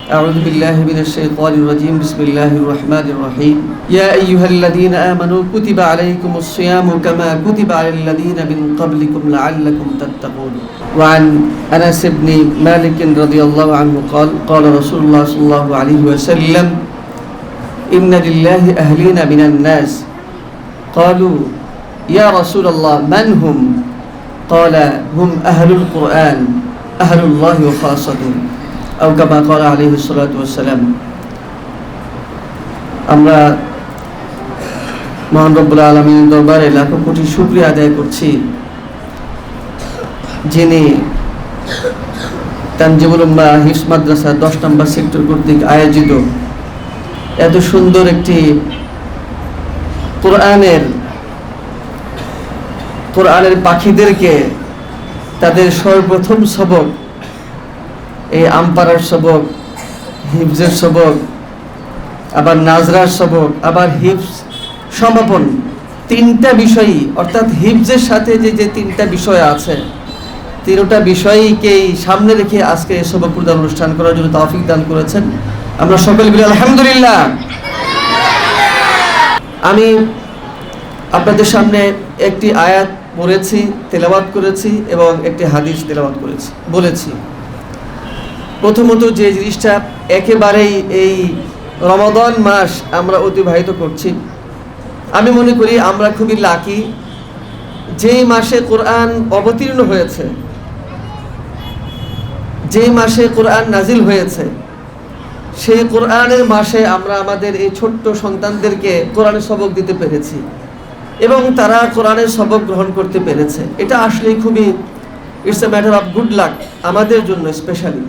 أعوذ بالله من الشيطان الرجيم بسم الله الرحمن الرحيم يا أيها الذين آمنوا كتب عليكم الصيام كما كتب على الذين من قبلكم لعلكم تتقون وعن أنس بن مالك رضي الله عنه قال قال رسول الله صلى الله عليه وسلم إن لله أهلين من الناس قالوا يا رسول الله من هم قال هم أهل القرآن أهل الله وخاصته أو كما قال عليه الصلاة والسلام আমরা মহান রব্বুল আলামিনের দরবারে লাখো কোটি শুকরিয়া আদায় করছি যিনি তানজিমুল উম্মাহ হিফজ মাদ্রাসা 10 নম্বর সেক্টর কর্তৃক আয়োজিত এত সুন্দর একটি কোরআনের পাখিদেরকে তাদের সর্বপ্রথম সবক এই আমপারার সবক, হিফজের সবক, আবার নাজরার সবক, আবার হিফজ সমাপন, তিনটা বিষয়ই অর্থাৎ হিফজের সাথে যে তিনটা বিষয় আছে তিনটা বিষয়কেই সামনে রেখে আজকে এই সবক প্রদান অনুষ্ঠান করার জন্য তৌফিক দান করেছেন। আমরা সকলে বলি আলহামদুলিল্লাহ। আমি আপনাদের সামনে একটি আয়াত পড়েছি, তেলাওয়াত করেছি এবং একটি হাদিস তেলাওয়াত বলেছি। প্রথমত যে জিনিসটা একেবারেই এই রমাদান মাস আমরা অতিবাহিত করছি, আমি মনে করি আমরা খুবই লাকি। যেই মাসে কোরআন অবতীর্ণ হয়েছে, যেই মাসে কোরআন নাজিল হয়েছে, সেই কোরআনের মাসে আমরা আমাদের এই ছোট্ট সন্তানদেরকে কোরআনের সবক দিতে পেরেছি এবং তারা কোরআনের সবক গ্রহণ করতে পেরেছে। এটা আসলে খুবই it's a matter of good luck আমাদের জন্য স্পেশালি।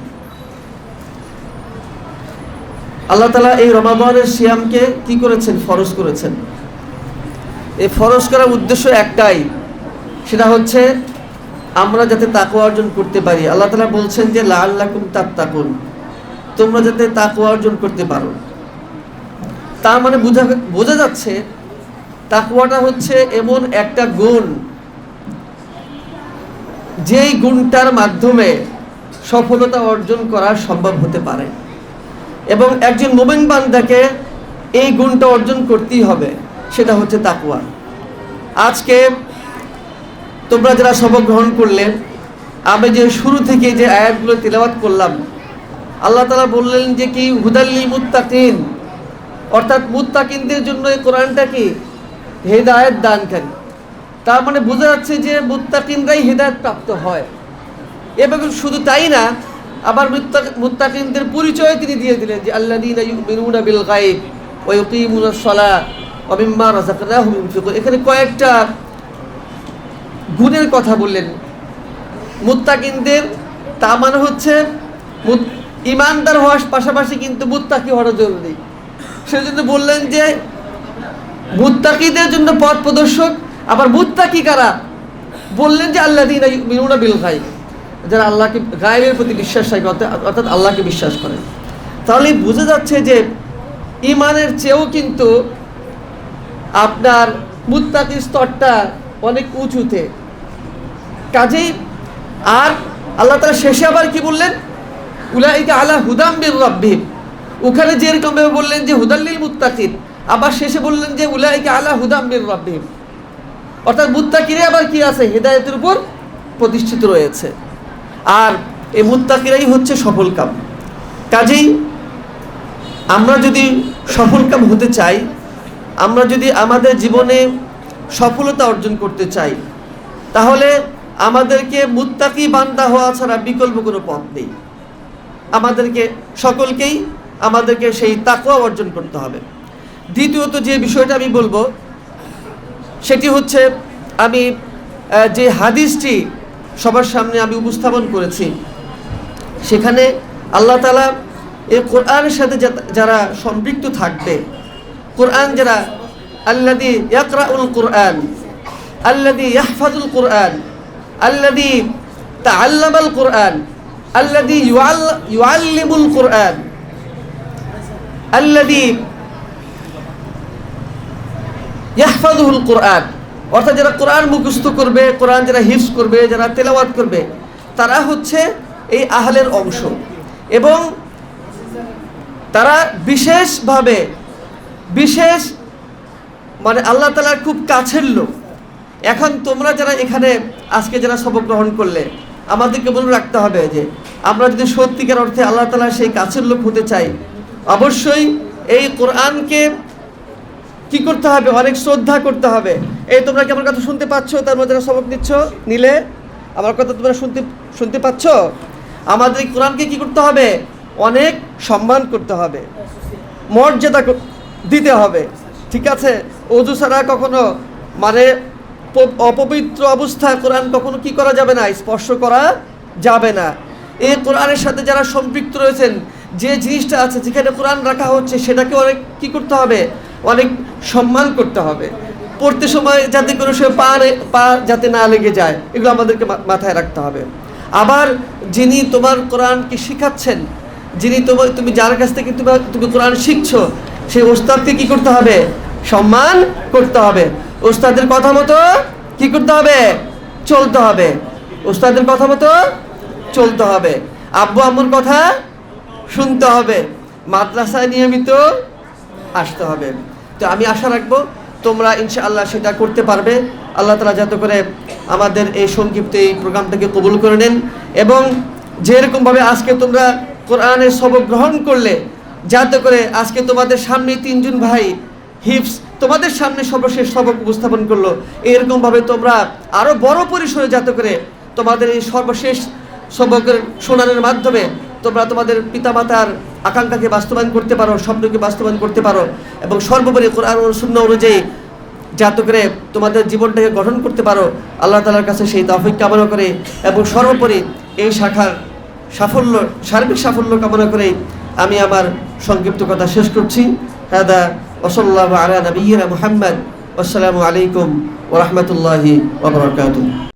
আল্লাহ তাআলা এই রমাদানের সিয়ামকে কি করেছেন? ফরজ করেছেন। এই ফরজ করার উদ্দেশ্য একটাই, সেটা হচ্ছে আমরা যাতে তাকওয়া অর্জন করতে পারি। আল্লাহ তাআলা বলছেন যে লাআল্লাকুম তাত্তাকুন, তোমরা যাতে তাকওয়া অর্জন করতে পারো। তার মানে বোঝা যাচ্ছে তাকওয়াটা হচ্ছে এমন একটা গুণ, যেই গুণটার মাধ্যমে সফলতা অর্জন করা সম্ভব হতে পারে এবং একজন মুমিন বান্দাকে এই গুণটা অর্জন করতেই হবে, সেটা হচ্ছে তাকওয়া। আজকে তোমরা যারা সবক গ্রহণ করলে, আমি যে শুরু থেকে যে আয়াতগুলো তেলাওয়াত করলাম, আল্লাহ তাআলা বললেন যে কি হুদাল্লিল মুত্তাকিন, অর্থাৎ মুত্তাকিনদের জন্য এই কোরআনটা কি হেদায়েত দানকারী। তার মানে বোঝা যাচ্ছে যে মুত্তাকিনরাই হেদায়েত প্রাপ্ত হয়। এবং শুধু তাই না, আবার মুত্তাকিনদের পরিচয় তিনি দিয়ে দিলেন যে আল্লাযীনা ইউমিনুনা বিল গায়ব ওয়া ইউকিমুনাস সালাহ ওয়া মিম্মা রাযাকনাহুম ইউনফিকুন। এখানে কয়েকটা গুণের কথা বললেন মুত্তাকিনদের। তা মানে হচ্ছে ইমানদার হওয়ার পাশাপাশি কিন্তু মুত্তাকি হওয়া জরুরি। সেজন্য বললেন যে মুত্তাকিদের জন্য পথ প্রদর্শক। আবার মুত্তাকি কারা? বললেন যে আল্লাযীনা ইউমিনুনা বিল গায়ব, যারা আল্লাহকে গায়বের প্রতি বিশ্বাস রাখে, অর্থাৎ আল্লাহকে বিশ্বাস করে। তাহলে বোঝা যাচ্ছে যে ইমানের চেয়েও কিন্তু আপনার মুত্তাকির স্তরটা অনেক উঁচুতে। কাজেই আর আল্লাহ তাআলা শেষে আবার কি বললেন? উলাইকা আলা হুদাম মির রাব্বিহিম। ওখানে যেরকম ভাবে বললেন যে হুদাল্লিল মুত্তাকিন, আবার শেষে বললেন যে উলাইকা আলা হুদাম মির রাব্বিহিম, অর্থাৎ মুত্তাকিরা আবার কি আছে? হেদায়েতের উপর প্রতিষ্ঠিত রয়েছে। আর এই মুত্তাকিরাই হচ্ছে সফলকাম। কাজেই আমরা যদি সফলকাম হতে চাই, আমরা যদি আমাদের জীবনে সফলতা অর্জন করতে চাই, তাহলে আমাদেরকে মুত্তাকি বান্দা হওয়া ছাড়া বিকল্প কোনো পথ নেই। আমাদেরকে সেই তাকওয়া অর্জন করতে হবে। দ্বিতীয়ত যে বিষয়টা আমি বলবো সেটি হচ্ছে, আমি যে হাদিসটি সবার সামনে আমি উপস্থাপন করেছি, সেখানে আল্লাহ তাআলা এই কোরআনের সাথে যারা সম্পৃক্ত থাকবে, কোরআন যারা আল্লাযী ইয়াকরাউল কোরআন, আল্লাযী ইয়াহফাজুল কোরআন, আল্লাযী তাআল্লামাল কোরআন, আল্লাযী ইউআল্লিমুল কোরআন, আল্লাযী ইয়াহফাজুল কোরআন, অর্থাৎ যারা কোরআন মুখস্থ করবে, কোরআন যারা হিফজ করবে, যারা তেলাওয়াত করবে, তারা হচ্ছে এই আহলের অংশ। এবং তারা বিশেষভাবে বিশেষ মানে আল্লাহ তাআলার খুব কাছের লোক। এখন তোমরা যারা এখানে আজকে যারা সবক গ্রহণ করলে, আমাদেরকে মনে রাখতে হবে যে আমরা যদি সত্যিকার অর্থে আল্লাহ তাআলার সেই কাছের লোক হতে চাই, অবশ্যই এই কোরআনকে কি করতে হবে? অনেক শ্রদ্ধা করতে হবে। এই তোমরা কি আমার কথা শুনতে পাচ্ছ? তার মধ্যে যারা সবক নিলে আমার কথা তোমরা শুনতে পাচ্ছ? আমাদের এই কোরআনকে কি করতে হবে? অনেক সম্মান করতে হবে, মর্যাদা দিতে হবে, ঠিক আছে? ওযু ছাড়া কখনো মানে অপবিত্র অবস্থায় কোরআন কখনো কি করা যাবে না? স্পর্শ করা যাবে না। এই কোরআনের সাথে যারা সম্পৃক্ত রয়েছেন, যে জিনিসটা আছে যেখানে কোরআন রাখা হচ্ছে সেটাকে অনেক কি করতে হবে? অনেক সম্মান করতে হবে। পড়তে সময় যাতে কোনো সে পা যাতে না লেগে যায়, এগুলো আমাদেরকে মাথায় রাখতে হবে। আবার যিনি তোমার কোরআনকে শিখাচ্ছেন, যিনি তুমি যার কাছ থেকে তুমি কোরআন শিখছো, সেই ওস্তাদকে কি করতে হবে? সম্মান করতে হবে। ওস্তাদের কথা মতো কি করতে হবে? চলতে হবে। ওস্তাদের কথা মতো চলতে হবে। আব্বু আম্মুর কথা শুনতে হবে। মাদ্রাসায় নিয়মিত আসতে হবে। তো আমি আশা রাখবো তোমরা ইনশাআল্লাহ সেটা করতে পারবে। আল্লাহ তাআলা যাতে করে আমাদের এই সংক্ষিপ্ত এই প্রোগ্রামটাকে কবুল করে নেন, এবং যেরকমভাবে আজকে তোমরা কোরআনের সবক গ্রহণ করলে, যাতে করে আজকে তোমাদের সামনে 3 জন ভাই হিফজ তোমাদের সামনে সর্বশেষ সবক উপস্থাপন করলো, এরকমভাবে তোমরা আরও বড় পরিসরে যাতে করে তোমাদের এই সর্বশেষ সবকের শোনানোর মাধ্যমে তোমরা তোমাদের পিতামাতার আকাঙ্ক্ষাকে বাস্তবায়ন করতে পারো, স্বপ্নকে বাস্তবায়ন করতে পারো, এবং সর্বোপরি কোরআন ও সুন্নাহ অনুযায়ী যাতে করে তোমাদের জীবনটাকে গঠন করতে পারো। আল্লাহ তাআলার কাছে সেই তৌফিক কামনা করে এবং সর্বোপরি এই শাখার সার্বিক সাফল্য কামনা করে আমি আমার সংক্ষিপ্ত কথা শেষ করছি। হাদা ওয়া সাল্লাল্লাহু আলা নবিয়্যিনা মুহাম্মদ। আসসালামু আলাইকুম ওয়া রাহমাতুল্লাহি ওয়া বারাকাতুহু।